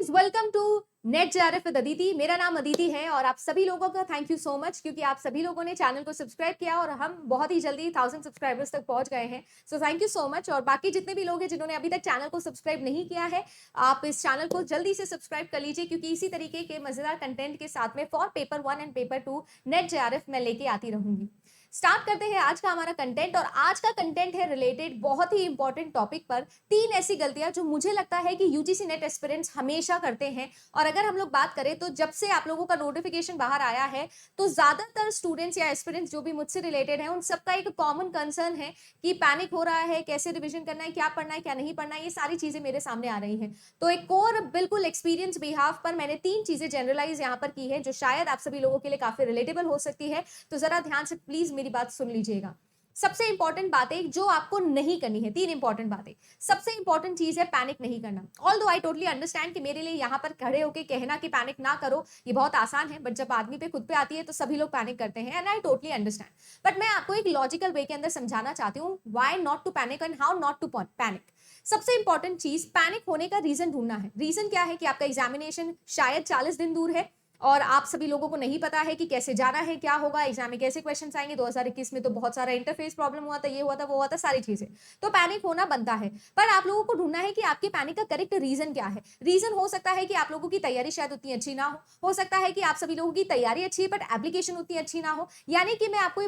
Welcome to NET JRF with Aditi. मेरा नाम अदिति है और आप सभी लोगों का थैंक यू सो मच क्योंकि आप सभी लोगों ने चैनल को सब्सक्राइब किया और हम बहुत ही जल्दी 1000 सब्सक्राइबर्स तक पहुंच गए हैं। So thank you so much. और बाकी जितने भी लोग हैं जिन्होंने अभी तक चैनल को सब्सक्राइब नहीं किया है, आप इस चैनल को जल्दी से सब्सक्राइब कर लीजिए क्योंकि इसी तरीके के मजेदार कंटेंट के साथ में for paper 1 and paper 2 net JRF में लेके आती रहूंगी। स्टार्ट करते हैं आज का हमारा कंटेंट। और आज का कंटेंट है रिलेटेड बहुत ही इंपॉर्टेंट टॉपिक पर 3 ऐसी गलतियां जो मुझे लगता है कि यूजीसी नेट एस्पिरेंट्स हमेशा करते हैं। और अगर हम लोग बात करें तो जब से आप लोगों का नोटिफिकेशन बाहर आया है तो ज्यादातर स्टूडेंट्स या एस्पिरेंट्स जो भी मुझसे रिलेटेड है उन सबका एक कॉमन कंसर्न है कि पैनिक हो रहा है, कैसे रिविजन करना है, क्या पढ़ना है, क्या नहीं पढ़ना है, ये सारी चीजें मेरे सामने आ रही हैं। तो एक कोर बिल्कुल एक्सपीरियंस बिहाफ पर मैंने 3 चीजें जनरलाइज यहाँ पर की है जो शायद आप सभी लोगों के लिए काफी रिलेटेबल हो सकती है। तो जरा ध्यान से प्लीज मेरी बात सुन लीजिएगा। सबसे इंपॉर्टेंट बातें जो आपको नहीं करनी है, 3 इंपॉर्टेंट बातें। सबसे इंपॉर्टेंट चीज है पैनिक नहीं करना। ऑल दो आई टोटली अंडरस्टैंड कि मेरे लिए यहाँ पर खड़े होकर कहना कि पैनिक ना करो ये बहुत आसान है, बट जब आदमी पे खुद पे आती है तो सभी लोग पैनिक करते हैं and I totally understand. But मैं आपको एक लॉजिकल वे के अंदर समझाना चाहती हूँ why not to panic and how not to panic. सबसे इंपॉर्टेंट चीज पैनिक होने का रीजन ढूंढना है। रीजन क्या है कि आपका एग्जामिनेशन शायद 40 दिन दूर है और आप सभी लोगों को नहीं पता है कि कैसे जाना है, क्या होगा, एग्जाम में कैसे क्वेश्चंस आएंगे। 2021 में तो बहुत सारा इंटरफेस प्रॉब्लम हुआ था, ये हुआ था, वो हुआ था, सारी चीजें। तो पैनिक होना बनता है, पर आप लोगों को ढूंढना है कि आपके पैनिक का करेक्ट रीजन क्या है। रीजन हो सकता है कि आप लोगों की तैयारी शायद उतनी अच्छी ना हो सकता है कि आप सभी लोगों की तैयारी अच्छी है बट एप्लीकेशन उतनी अच्छी ना हो। यानी कि मैं आपको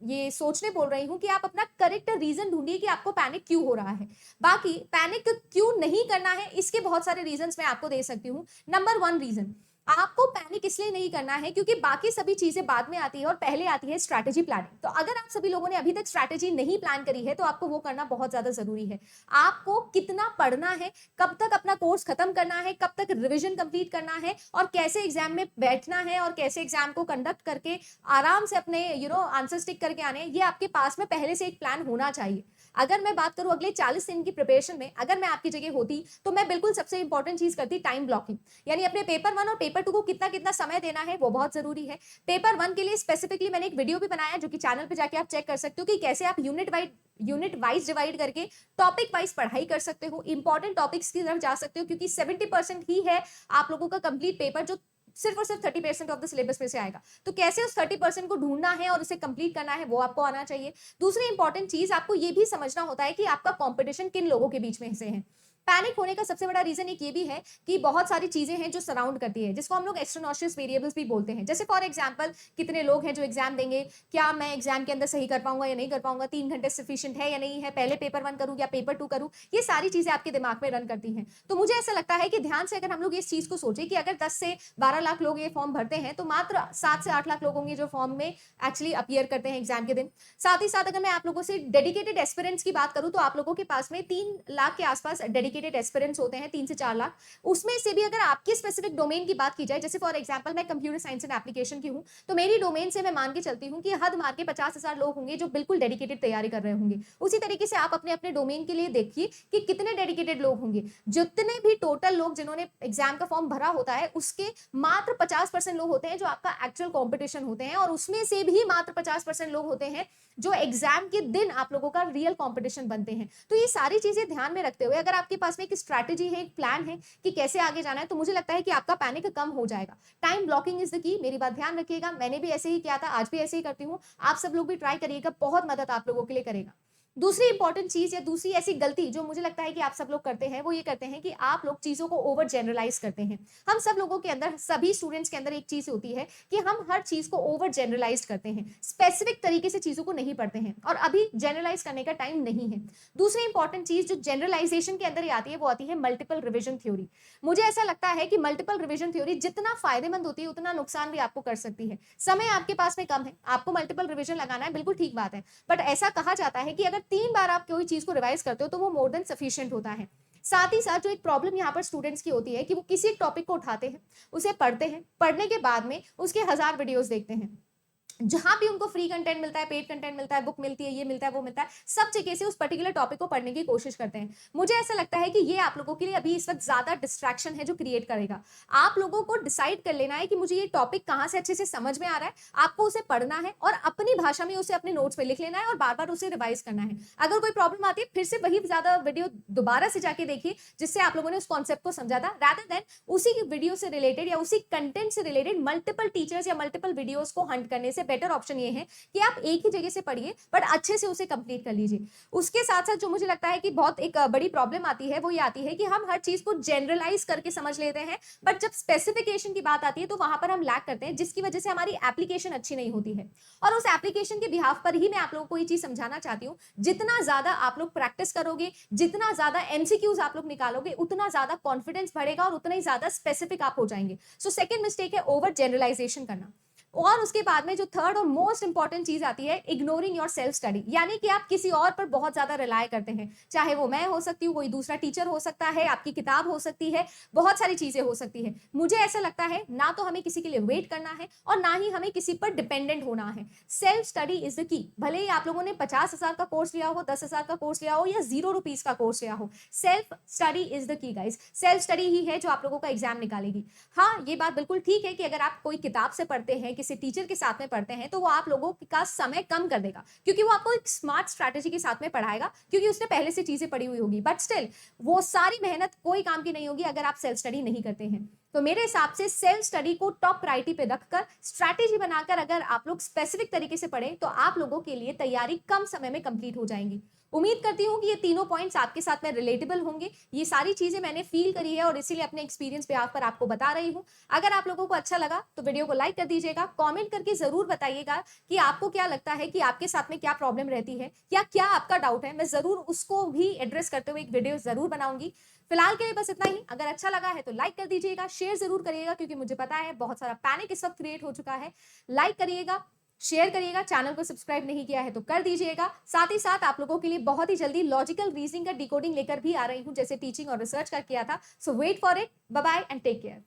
ये सोचने बोल रही हूँ कि आप अपना करेक्ट रीजन ढूंढिए कि आपको पैनिक क्यों हो रहा है। बाकी पैनिक क्यों नहीं करना है इसके बहुत सारे रीजन मैं आपको दे सकती हूँ। नंबर 1 रीजन, आपको पैनिक इसलिए नहीं करना है क्योंकि बाकी सभी चीजें बाद में आती है और पहले आती है स्ट्रैटेजी प्लानिंग। तो अगर आप सभी लोगों ने अभी तक स्ट्रैटेजी नहीं प्लान करी है तो आपको वो करना बहुत ज्यादा जरूरी है। आपको कितना पढ़ना है, कब तक अपना कोर्स खत्म करना है, कब तक रिवीजन कंप्लीट करना है और कैसे एग्जाम में बैठना है और कैसे एग्जाम को कंडक्ट करके आराम से अपने आंसर स्टिक करके आने हैं, ये आपके पास में पहले से एक प्लान होना चाहिए। अगर मैं बात करूं अगले 40 दिन की प्रिपरेशन में, अगर मैं आपकी जगह होती तो मैं बिल्कुल सबसे इंपॉर्टेंट चीज करती टाइम ब्लॉकिंग। यानी अपने पेपर 1 और पेपर 2 को कितना कितना समय देना है वो बहुत जरूरी है। पेपर 1 के लिए स्पेसिफिकली मैंने एक वीडियो भी बनाया जो कि चैनल पे जाके आप चेक कर सकते हो कि कैसे आप यूनिट वाइज डिवाइड करके टॉपिक वाइज पढ़ाई कर सकते हो, इंपॉर्टेंट टॉपिक्स की तरफ जा सकते हो क्योंकि 70% ही है आप लोगों का कंप्लीट पेपर जो सिर्फ और सिर्फ 30% ऑफ द सिलेबस में से आएगा। तो कैसे उस 30% को ढूंढना है और उसे कंप्लीट करना है वो आपको आना चाहिए। दूसरी इंपॉर्टेंट चीज आपको ये भी समझना होता है कि आपका कंपटीशन किन लोगों के बीच में से है। पैनिक होने का सबसे बड़ा रीजन एक ये भी है कि बहुत सारी चीजें हैं जो सराउंड करती है जिसको हम लोग एक्सट्रानोशियस वेरिएबल्स भी बोलते हैं। जैसे फॉर एग्जांपल कितने लोग हैं जो एग्जाम देंगे, क्या मैं एग्जाम के अंदर सही कर पाऊंगा या नहीं कर पाऊंगा, 3 घंटे सफिशिएंट है या नहीं है, पहले पेपर 1 करूं या पेपर 2 करूं, ये सारी चीजें आपके दिमाग में रन करती हैं। तो मुझे ऐसा लगता है कि ध्यान से अगर हम लोग इस चीज को सोचें कि अगर 10 से 12 लाख लोग ये फॉर्म भरते हैं तो मात्र 7 से 8 लाख लोग होंगे जो फॉर्म में एक्चुअली अपीयर करते हैं एग्जाम के दिन। साथ ही साथ अगर मैं आप लोगों से डेडिकेटेड एस्पिरेंट्स की बात करूं तो आप लोगों के पास में 3 लाख के आसपास डेडिकेटेड एस्पिरेंट्स होते हैं, 3 से 4 लाख। उसमें से भी अगर आपके स्पेसिफिक डोमेन की बात की जाए, जैसे फॉर एग्जांपल मैं कंप्यूटर साइंस एंड एप्लीकेशन की हूं, तो मेरी डोमेन से मैं मान के चलती हूं कि हद मार के 50,000 लोग होंगे जो बिल्कुल डेडिकेटेड तैयारी कर रहे होंगे। उसी तरीके से आप अपने अपने डोमेन के लिए देखिए कि कितने डेडिकेटेड लोग होंगे। जितने भी टोटल लोग जिन्होंने एग्जाम का फॉर्म भरा होता है उसके मात्र 50% लोग होते हैं जो आपका एक्चुअल कॉम्पिटिशन होते हैं और उसमें से भी मात्र 50% लोग होते हैं जो एग्जाम के दिन आप लोगों का रियल कॉम्पिटिशन बनते हैं। तो ये सारी चीजें ध्यान में रखते हुए अगर आपके पास में एक स्ट्रैटेजी है, एक प्लान है कि कैसे आगे जाना है, तो मुझे लगता है कि आपका पैनिक कम हो जाएगा। टाइम ब्लॉकिंग इज द की, मेरी बात ध्यान रखिएगा। मैंने भी ऐसे ही किया था, आज भी ऐसे ही करती हूँ, आप सब लोग भी ट्राई करिएगा, बहुत मदद आप लोगों के लिए करेगा। दूसरी इंपॉर्टेंट चीज या दूसरी ऐसी गलती जो मुझे लगता है कि आप सब लोग करते हैं वो ये करते हैं कि आप लोग चीजों को ओवर जनरलाइज करते हैं। हम सब लोगों के अंदर, सभी स्टूडेंट्स के अंदर एक चीज होती है कि हम हर चीज को ओवर जनरलाइज करते हैं, स्पेसिफिक तरीके से चीजों को नहीं पढ़ते हैं और अभी जनरलाइज करने का टाइम नहीं है। दूसरी इंपॉर्टेंट चीज जो जनरलाइजेशन के अंदर ही आती है वो आती है मल्टीपल रिविजन थ्योरी। मुझे ऐसा लगता है कि मल्टीपल रिविजन थ्योरी जितना फायदेमंद होती है उतना नुकसान भी आपको कर सकती है। समय आपके पास में कम है, आपको मल्टीपल रिविजन लगाना है, बिल्कुल ठीक बात है, बट ऐसा कहा जाता है कि अगर 3 बार आप कोई चीज को रिवाइज करते हो तो वो मोर देन सफिशिएंट होता है। साथ ही साथ जो एक प्रॉब्लम यहाँ पर स्टूडेंट्स की होती है कि वो किसी एक टॉपिक को उठाते हैं, उसे पढ़ते हैं, पढ़ने के बाद में उसके 1000 वीडियोस देखते हैं, जहां भी उनको फ्री कंटेंट मिलता है, पेड कंटेंट मिलता है, बुक मिलती है, ये मिलता है, वो मिलता है, सब जगह से उस पर्टिकुलर टॉपिक को पढ़ने की कोशिश करते हैं। मुझे ऐसा लगता है कि ये आप लोगों के लिए अभी इस वक्त ज्यादा डिस्ट्रैक्शन है जो क्रिएट करेगा। आप लोगों को डिसाइड कर लेना है कि मुझे ये टॉपिक कहां से अच्छे से समझ में आ रहा है, आपको उसे पढ़ना है और अपनी भाषा में उसे अपने नोट्स पे लिख लेना है और बार बार उसे रिवाइज करना है। अगर कोई प्रॉब्लम आती है फिर से वही ज्यादा वीडियो दोबारा से जाके देखिए जिससे आप लोगों ने उस कॉन्सेप्ट को समझा था, रादर देन उसी वीडियो से रिलेटेड या उसी कंटेंट से रिलेटेड मल्टीपल टीचर्स या मल्टीपल वीडियोस को हंट करने से बेटर ऑप्शन ये है कि आप एक ही जगह से पढ़िए बट अच्छे से उसे कंप्लीट कर लीजिए। उसके साथ साथ जो मुझे लगता है कि बहुत एक बड़ी प्रॉब्लम आती है वो ये आती है कि हम हर चीज को जनरलाइज करके समझ लेते हैं, बट जब स्पेसिफिकेशन की बात आती है तो वहां पर हम लैक करते हैं, जिसकी वजह से हमारी एप्लीकेशन अच्छी नहीं होती है। और उस एप्लीकेशन के बिहाफ पर ही मैं आप लोगों को ये चीज समझाना चाहती हूँ, जितना ज्यादा आप लोग प्रैक्टिस करोगे, जितना ज्यादा एमसीक्यूज आप लोग निकालोगे, उतना ज्यादा कॉन्फिडेंस बढ़ेगा और उतना ही ज्यादा स्पेसिफिक आप हो जाएंगे। सो सेकंड मिस्टेक है ओवर जनरलाइजेशन करना। और उसके बाद में जो थर्ड और मोस्ट इंपॉर्टेंट चीज आती है, इग्नोरिंग योर सेल्फ स्टडी, यानी कि आप किसी और पर बहुत ज्यादा रिलाय करते हैं, चाहे वो मैं हो सकती हूँ, कोई दूसरा टीचर हो सकता है, आपकी किताब हो सकती है, बहुत सारी चीजें हो सकती है। मुझे ऐसा लगता है ना तो हमें किसी के लिए वेट करना है और ना ही हमें किसी पर डिपेंडेंट होना है। सेल्फ स्टडी इज द की। भले ही आप लोगों ने 50,000 का कोर्स लिया हो, 10,000 का कोर्स लिया हो या ₹0 का कोर्स लिया हो, self study is the key guys. Self study ही है जो आप लोगों का एग्जाम निकालेगी। हाँ, ये बात बिल्कुल ठीक है कि अगर आप कोई किताब से पढ़ते हैं, किसी टीचर के साथ में पढ़ते हैं, तो वो आप लोगों का समय कम कर देगा, क्योंकि वो आपको एक स्मार्ट स्ट्रैटेजी के साथ में पढ़ाएगा, क्योंकि उसने पहले से चीजें पढ़ी हुई होगी। बट स्टिल वो सारी मेहनत कोई काम की नहीं होगी अगर आप सेल्फ स्टडी नहीं करते हैं। तो मेरे हिसाब से सेल्फ स्टडी को टॉप प्रायोरिटी पे रखकर स्ट्रैटेजी बनाकर अगर आप लोग स्पेसिफिक तरीके से पढ़ें तो आप लोगों के लिए तैयारी कम समय में कंप्लीट हो जाएंगी। उम्मीद करती हूँ कि ये तीनों पॉइंट्स आपके साथ में रिलेटेबल होंगे। ये सारी चीजें मैंने फील करी है और इसीलिए अपने एक्सपीरियंस पे आप पर आपको बता रही हूँ। अगर आप लोगों को अच्छा लगा तो वीडियो को लाइक कर दीजिएगा, कमेंट करके जरूर बताइएगा कि आपको क्या लगता है कि आपके साथ में क्या प्रॉब्लम रहती है या क्या आपका डाउट है। मैं जरूर उसको भी एड्रेस करते हुए एक वीडियो जरूर बनाऊंगी। फिलहाल के लिए बस इतना ही। अगर अच्छा लगा है तो लाइक कर दीजिएगा, शेयर जरूर करिएगा, क्योंकि मुझे पता है बहुत सारा पैनिक इस वक्त क्रिएट हो चुका है। लाइक करिएगा, शेयर करिएगा, चैनल को सब्सक्राइब नहीं किया है तो कर दीजिएगा। साथ ही साथ आप लोगों के लिए बहुत ही जल्दी लॉजिकल रीजनिंग का डिकोडिंग लेकर भी आ रही हूं, जैसे टीचिंग और रिसर्च का किया था। So wait for it. Bye bye and take care.